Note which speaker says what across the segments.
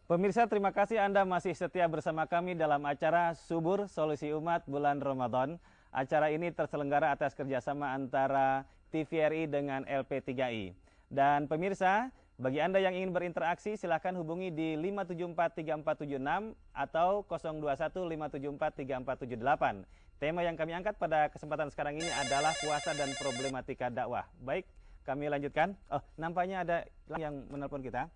Speaker 1: Pemirsa, terima kasih Anda masih setia bersama kami dalam acara Subur Solusi Umat bulan Ramadan. Acara ini terselenggara atas kerjasama antara TVRI dengan LP3I. Dan pemirsa, bagi Anda yang ingin berinteraksi, silakan hubungi di 5743476 atau 021-574-3478. Tema yang kami angkat pada kesempatan sekarang ini adalah puasa dan problematika dakwah. Baik, kami lanjutkan. Oh, nampaknya ada yang menelpon kita.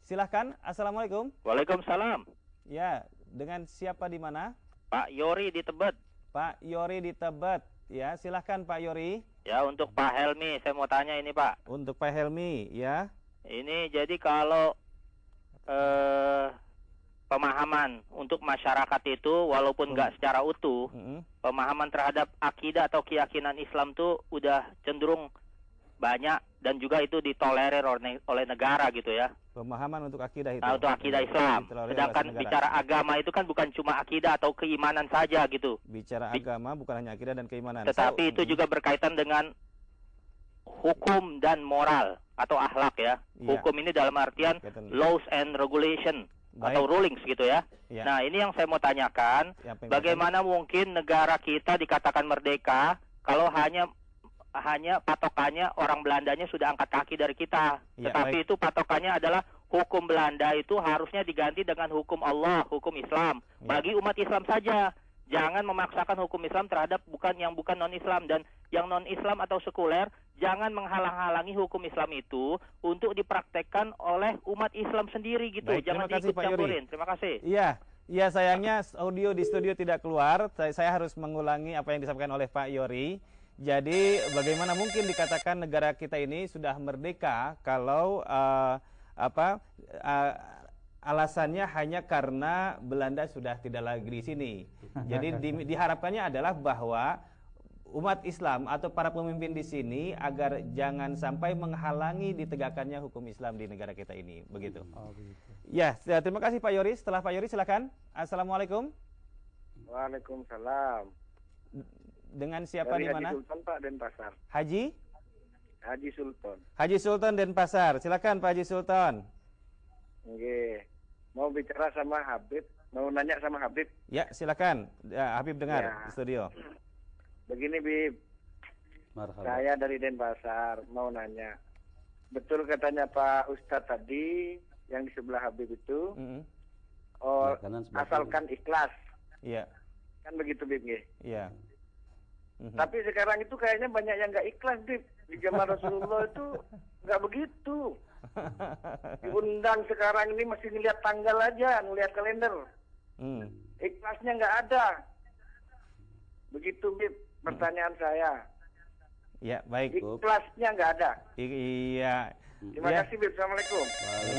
Speaker 1: Silahkan, Assalamualaikum.
Speaker 2: Waalaikumsalam.
Speaker 1: Ya, dengan siapa di mana?
Speaker 2: Pak Yori di Tebet.
Speaker 1: Pak Yori di Tebet. Ya, silahkan Pak Yori.
Speaker 2: Ya, untuk Pak Helmi, saya mau tanya ini Pak.
Speaker 1: Untuk Pak Helmi, ya.
Speaker 2: Ini jadi kalau pemahaman untuk masyarakat itu walaupun nggak secara utuh, pemahaman terhadap akidah atau keyakinan Islam tuh udah cenderung banyak dan juga itu ditolerir oleh negara gitu ya.
Speaker 1: Pemahaman untuk akidah itu.
Speaker 2: Nah, untuk akidah Islam. Sedangkan bicara agama itu kan bukan cuma akidah atau keimanan saja gitu.
Speaker 1: Bicara agama bukan hanya akidah dan keimanan.
Speaker 2: Tetapi itu juga berkaitan dengan hukum dan moral atau akhlak ya. Hukum ini dalam artian laws and regulation atau rulings gitu ya. Nah, ini yang saya mau tanyakan, bagaimana mungkin negara kita dikatakan merdeka kalau hanya patokannya orang Belandanya sudah angkat kaki dari kita. Tetapi itu patokannya adalah hukum Belanda itu harusnya diganti dengan hukum Allah, hukum Islam. Bagi umat Islam saja. Jangan memaksakan hukum Islam terhadap bukan non-Islam. Dan yang non-Islam atau sekuler, jangan menghalang-halangi hukum Islam itu untuk dipraktekkan oleh umat Islam sendiri gitu.
Speaker 1: Baik,
Speaker 2: jangan diikut-campurin. Terima kasih.
Speaker 1: Iya, sayangnya audio di studio tidak keluar. Saya harus mengulangi apa yang disampaikan oleh Pak Yori. Jadi bagaimana mungkin dikatakan negara kita ini sudah merdeka kalau alasannya hanya karena Belanda sudah tidak lagi di sini. Jadi diharapkannya adalah bahwa umat Islam atau para pemimpin di sini agar jangan sampai menghalangi ditegakkannya hukum Islam di negara kita ini. Begitu. Ya, terima kasih Pak Yori. Setelah Pak Yori silakan. Assalamualaikum.
Speaker 3: Waalaikumsalam.
Speaker 1: Dengan siapa di mana?
Speaker 3: Haji Sultan Pak Denpasar.
Speaker 1: Haji
Speaker 3: Sultan.
Speaker 1: Haji Sultan Denpasar. Silakan Pak Haji Sultan.
Speaker 3: Oke. Mau bicara sama Habib, mau nanya sama Habib.
Speaker 1: Ya, silakan. Ya, Habib dengar di studio.
Speaker 3: Begini, Bib. Marhaba. Saya dari Denpasar mau nanya. Betul katanya Pak Ustadz tadi yang di sebelah Habib itu. Asalkan ikhlas.
Speaker 1: Iya.
Speaker 3: Kan begitu, Bib, nggih?
Speaker 1: Iya.
Speaker 3: Tapi sekarang itu kayaknya banyak yang nggak ikhlas, Bib. Di zaman Rasulullah itu nggak begitu. Diundang sekarang ini masih ngelihat tanggal aja, ngelihat kalender. Ikhlasnya nggak ada. Begitu, Bib, pertanyaan saya.
Speaker 1: Ya, baik.
Speaker 3: Ikhlasnya nggak ada.
Speaker 1: Iya.
Speaker 3: Terima kasih, Bib. Assalamualaikum.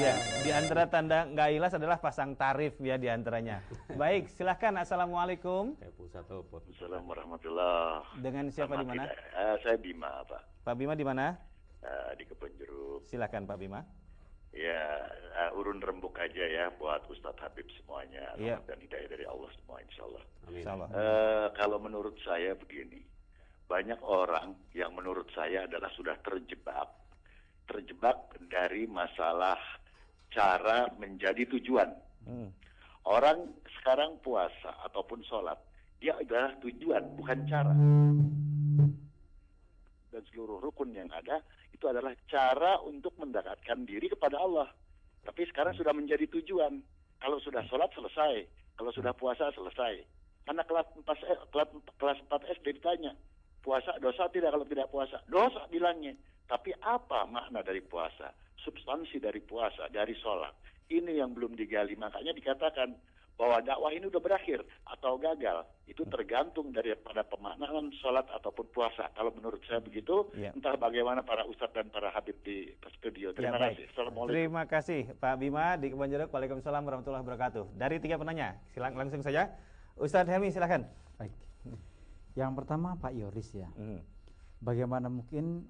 Speaker 1: Iya, di antara tanda nggak ikhlas adalah pasang tarif ya di antaranya. Baik, silahkan. Assalamualaikum.
Speaker 4: Assalamualaikum warahmatullahi.
Speaker 1: Dengan siapa di mana?
Speaker 4: Saya Bima, Pak.
Speaker 1: Pak Bima di mana?
Speaker 4: Di Kebonjeruk.
Speaker 1: Silakan Pak Bima.
Speaker 4: Ya, urun rembuk aja ya buat Ustadz Habib semuanya.
Speaker 1: Iya.
Speaker 4: Dan hidayah dari Allah semua, insya Allah.
Speaker 1: Insyaallah.
Speaker 4: Kalau menurut saya begini, banyak orang yang menurut saya adalah sudah terjebak dari masalah cara menjadi tujuan. Orang sekarang puasa ataupun sholat, dia adalah tujuan, bukan cara. Dan seluruh rukun yang ada, itu adalah cara untuk mendekatkan diri kepada Allah. Tapi sekarang sudah menjadi tujuan. Kalau sudah sholat, selesai. Kalau sudah puasa, selesai. Karena kelas 4 SD ditanya, puasa dosa tidak kalau tidak puasa? Dosa bilangnya. Tapi apa makna dari puasa? Substansi dari puasa, dari sholat. Ini yang belum digali. Makanya dikatakan bahwa dakwah ini udah berakhir atau gagal. Itu tergantung daripada pemaknaan sholat ataupun puasa. Kalau menurut saya begitu, entah bagaimana para ustadz dan para habib di studio. Terima kasih. Assalamualaikum.
Speaker 1: Terima kasih Pak Bima di Kebonjeruk. Waalaikumsalam warahmatullahi wabarakatuh. Dari 3 penanya, langsung saja. Ustadz Helmi, silakan.
Speaker 5: Baik. Yang pertama Pak Yoris ya. Bagaimana mungkin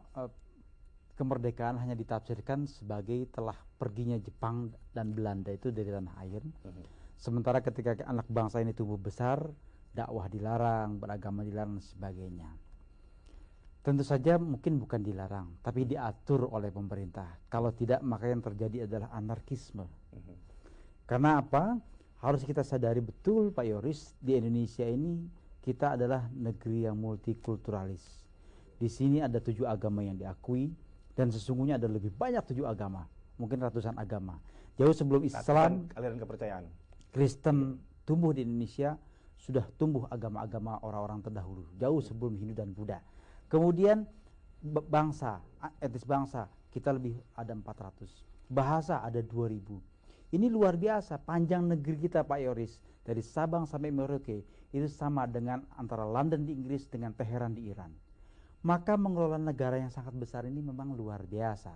Speaker 5: kemerdekaan hanya ditafsirkan sebagai telah perginya Jepang dan Belanda itu dari tanah air. Sementara ketika anak bangsa ini tumbuh besar, dakwah dilarang, beragama dilarang, dan sebagainya. Tentu saja mungkin bukan dilarang, tapi diatur oleh pemerintah. Kalau tidak, maka yang terjadi adalah anarkisme. Karena apa? Harus kita sadari betul Pak Yoris, di Indonesia ini kita adalah negeri yang multikulturalis. Di sini ada 7 agama yang diakui, dan sesungguhnya ada lebih banyak 7 agama, mungkin ratusan agama. Jauh sebelum Islam,
Speaker 1: aliran kepercayaan,
Speaker 5: Kristen tumbuh di Indonesia, sudah tumbuh agama-agama orang-orang terdahulu, jauh sebelum Hindu dan Buddha. Kemudian bangsa, etnis bangsa, kita lebih ada 400. Bahasa ada 2000. Ini luar biasa, panjang negeri kita Pak Yoris, dari Sabang sampai Merauke, itu sama dengan antara London di Inggris dengan Teheran di Iran. Maka mengelola negara yang sangat besar ini memang luar biasa.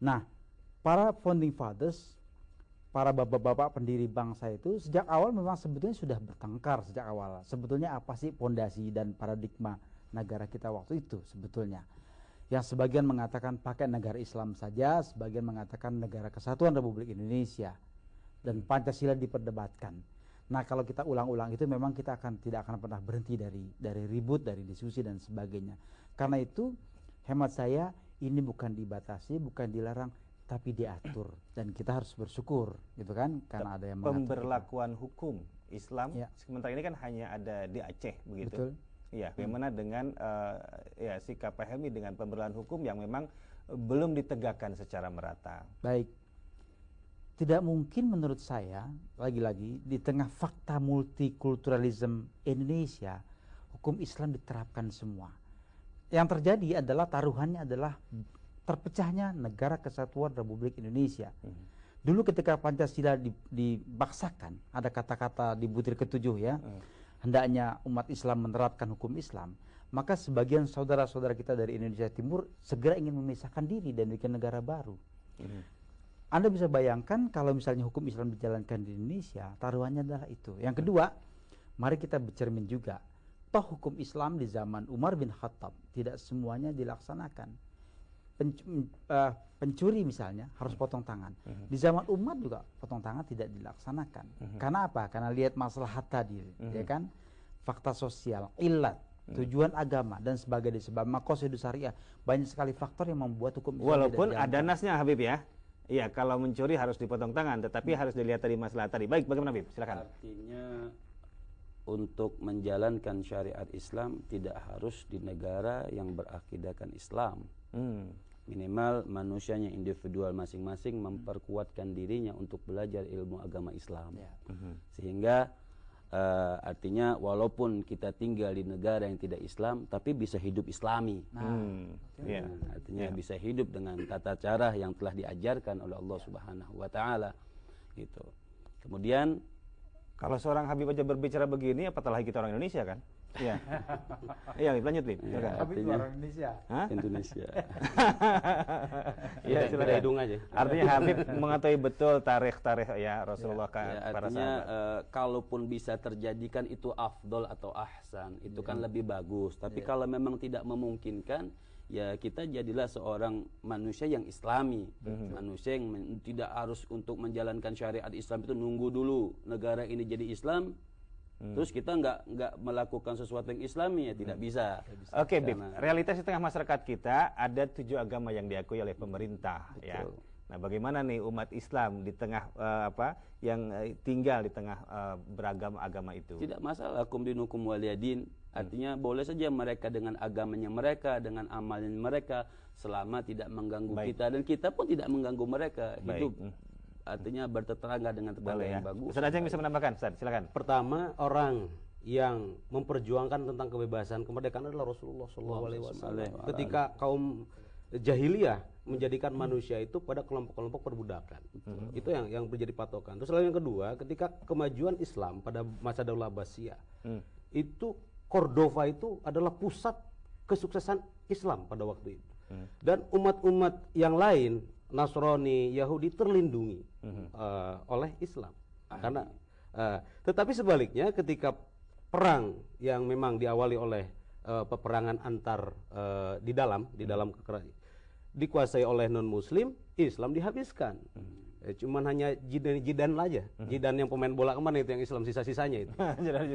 Speaker 5: Nah, para founding fathers, para bapak-bapak pendiri bangsa itu sejak awal memang sebetulnya sudah bertengkar sejak awal. Sebetulnya apa sih pondasi dan paradigma negara kita waktu itu sebetulnya? Yang sebagian mengatakan pakai negara Islam saja, sebagian mengatakan negara kesatuan Republik Indonesia, dan Pancasila diperdebatkan. Nah, kalau kita ulang-ulang itu memang kita tidak akan pernah berhenti dari ribut, dari diskusi dan sebagainya. Karena itu hemat saya ini bukan dibatasi, bukan dilarang, tapi diatur, dan kita harus bersyukur gitu kan, karena ada yang
Speaker 1: pemberlakuan hukum Islam sementara ini kan hanya ada di Aceh begitu.
Speaker 5: Betul.
Speaker 1: Iya, bagaimana dengan sikap Pak Helmi dengan pemberlakuan hukum yang memang belum ditegakkan secara merata.
Speaker 5: Baik. Tidak mungkin menurut saya, lagi-lagi di tengah fakta multikulturalisme Indonesia, hukum Islam diterapkan semua. Yang terjadi adalah taruhannya adalah terpecahnya negara kesatuan Republik Indonesia. Dulu ketika Pancasila dibaksakan, ada kata-kata di butir ke-7 ya, hendaknya umat Islam menerapkan hukum Islam, maka sebagian saudara-saudara kita dari Indonesia Timur segera ingin memisahkan diri dan bikin negara baru. Anda bisa bayangkan kalau misalnya hukum Islam dijalankan di Indonesia, taruhannya adalah itu. Yang kedua, mari kita bercermin juga, toh hukum Islam di zaman Umar bin Khattab tidak semuanya dilaksanakan. Pencuri misalnya harus potong tangan. Di zaman Umar juga potong tangan tidak dilaksanakan. Karena apa? Karena lihat maslahat tadi, ya kan? Fakta sosial, ilat, tujuan agama dan sebagainya, sebab maqasidus syariah, banyak sekali faktor yang membuat hukum Islam
Speaker 1: walaupun ada nasnya Habib ya. Iya, kalau mencuri harus dipotong tangan, tetapi harus dilihat tadi masalah tadi. Baik, bagaimana Habib? Silakan.
Speaker 6: Artinya untuk menjalankan syariat Islam tidak harus di negara yang berakidahkan Islam. Minimal manusianya individual masing-masing memperkuatkan dirinya untuk belajar ilmu agama Islam. Sehingga artinya walaupun kita tinggal di negara yang tidak Islam, tapi bisa hidup Islami. Artinya bisa hidup dengan tata cara yang telah diajarkan oleh Allah Subhanahu wa taala gitu. Kemudian
Speaker 1: kalau seorang Habib aja berbicara begini, apatah lagi kita orang Indonesia kan? Iya. Iya, lanjut Habib.
Speaker 5: Ya, Habib orang Indonesia.
Speaker 6: Hah? Indonesia.
Speaker 1: Iya, sudah hidung aja. Artinya Habib mengetahui betul tarikh-tarikh ya Rasulullah para sahabat.
Speaker 6: Kalaupun bisa terjadikan itu afdol atau ahsan, itu kan lebih bagus. Tapi kalau memang tidak memungkinkan, ya kita jadilah seorang manusia yang Islami, manusia yang tidak harus untuk menjalankan syariat Islam itu nunggu dulu negara ini jadi Islam. Terus kita nggak melakukan sesuatu yang Islami, ya tidak bisa.
Speaker 1: Oke, Bib. Realitas di tengah masyarakat kita ada 7 agama yang diakui oleh pemerintah. Betul. Ya. Nah, bagaimana nih umat Islam di tengah yang tinggal di tengah beragam agama itu?
Speaker 6: Tidak masalah, kum dinukum waliyadin. Artinya boleh saja mereka dengan agamanya mereka, dengan amalnya mereka, selama tidak mengganggu kita dan kita pun tidak mengganggu mereka. Hidup artinya bertetangga dengan tetangga yang bagus.
Speaker 1: Ustaz Ajeng bisa menambahkan, Ustaz, silakan.
Speaker 7: Pertama, orang yang memperjuangkan tentang kebebasan kemerdekaan adalah Rasulullah SAW. Ketika kaum jahiliyah menjadikan manusia itu pada kelompok-kelompok perbudakan, itu yang menjadi patokan. Terus lalu yang kedua, ketika kemajuan Islam pada masa Daulah Abbasiyah, itu Cordova itu adalah pusat kesuksesan Islam pada waktu itu. Dan umat-umat yang lain, Nasrani, Yahudi terlindungi oleh Islam. Karena tetapi sebaliknya ketika perang yang memang diawali oleh peperangan antar di dalam dikuasai oleh non Muslim, Islam dihabiskan. Cuman hanya Jidan aja, Jidan yang pemain bola kemana itu yang Islam sisa-sisanya itu.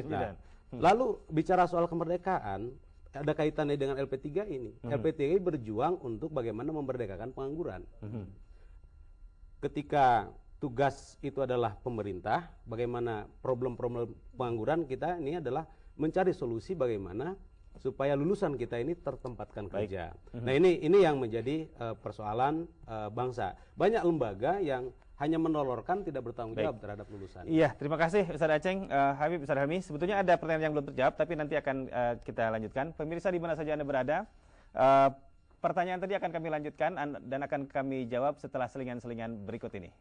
Speaker 7: Nah, lalu bicara soal kemerdekaan, ada kaitannya dengan LP3 ini. LP3 berjuang untuk bagaimana memerdekakan pengangguran. Ketika tugas itu adalah pemerintah, bagaimana problem-problem pengangguran kita ini adalah mencari solusi bagaimana supaya lulusan kita ini tertempatkan kerja. Nah ini yang menjadi persoalan bangsa. Banyak lembaga yang hanya menolorkan, tidak bertanggung jawab terhadap lulusan.
Speaker 1: Iya, terima kasih Ustaz Aceng, Habib, Ustaz Helmi. Sebetulnya ada pertanyaan yang belum terjawab, tapi nanti akan kita lanjutkan. Pemirsa di mana saja Anda berada, pertanyaan tadi akan kami lanjutkan dan akan kami jawab setelah selingan-selingan berikut ini.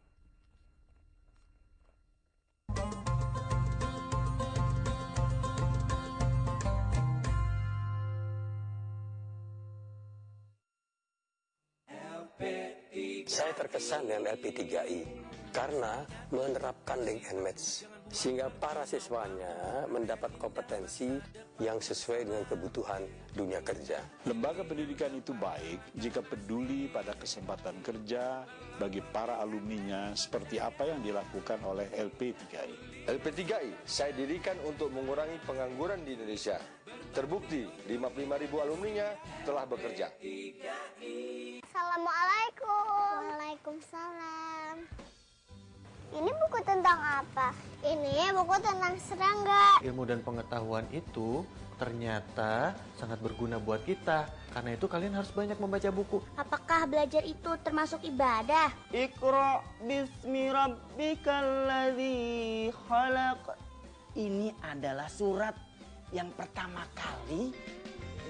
Speaker 8: Saya terkesan dengan LP3I karena menerapkan link and match sehingga para siswanya mendapat kompetensi yang sesuai dengan kebutuhan dunia kerja.
Speaker 9: Lembaga pendidikan itu baik jika peduli pada kesempatan kerja bagi para alumninya seperti apa yang dilakukan oleh LP3I.
Speaker 10: LP3I saya dirikan untuk mengurangi pengangguran di Indonesia. Terbukti 55.000 alumninya telah bekerja.
Speaker 11: Assalamualaikum. Waalaikumsalam. Ini buku tentang apa? Ini buku tentang serangga.
Speaker 12: Ilmu dan pengetahuan itu ternyata sangat berguna buat kita. Karena itu kalian harus banyak membaca buku.
Speaker 11: Apakah belajar itu termasuk ibadah?
Speaker 13: Iqra bismi rabbikal ladzi khalaq. Ini adalah surat yang pertama kali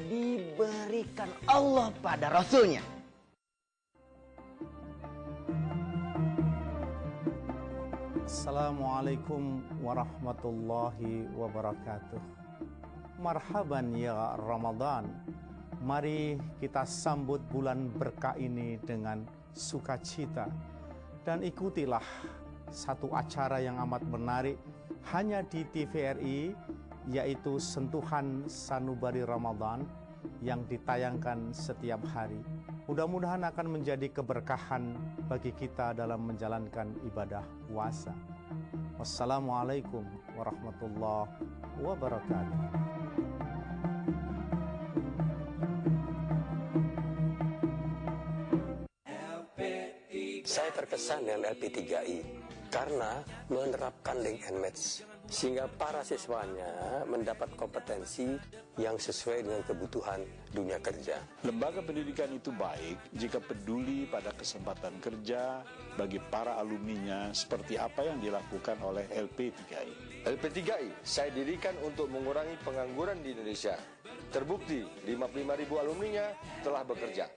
Speaker 13: diberikan Allah pada Rasulnya.
Speaker 14: Assalamualaikum warahmatullahi wabarakatuh. Marhaban ya Ramadan. Mari kita sambut bulan berkah ini dengan sukacita. Dan ikutilah satu acara yang amat menarik hanya di TVRI, yaitu Sentuhan Sanubari Ramadan yang ditayangkan setiap hari. Mudah-mudahan akan menjadi keberkahan bagi kita dalam menjalankan ibadah puasa. Wassalamualaikum warahmatullahi wabarakatuh.
Speaker 8: Saya terkesan dengan LP3I karena menerapkan link and match sehingga para siswanya mendapat kompetensi yang sesuai dengan kebutuhan dunia kerja.
Speaker 9: Lembaga pendidikan itu baik jika peduli pada kesempatan kerja bagi para alumninya seperti apa yang dilakukan oleh LP3I.
Speaker 10: LP3I saya dirikan untuk mengurangi pengangguran di Indonesia. Terbukti 55.000 alumninya telah bekerja.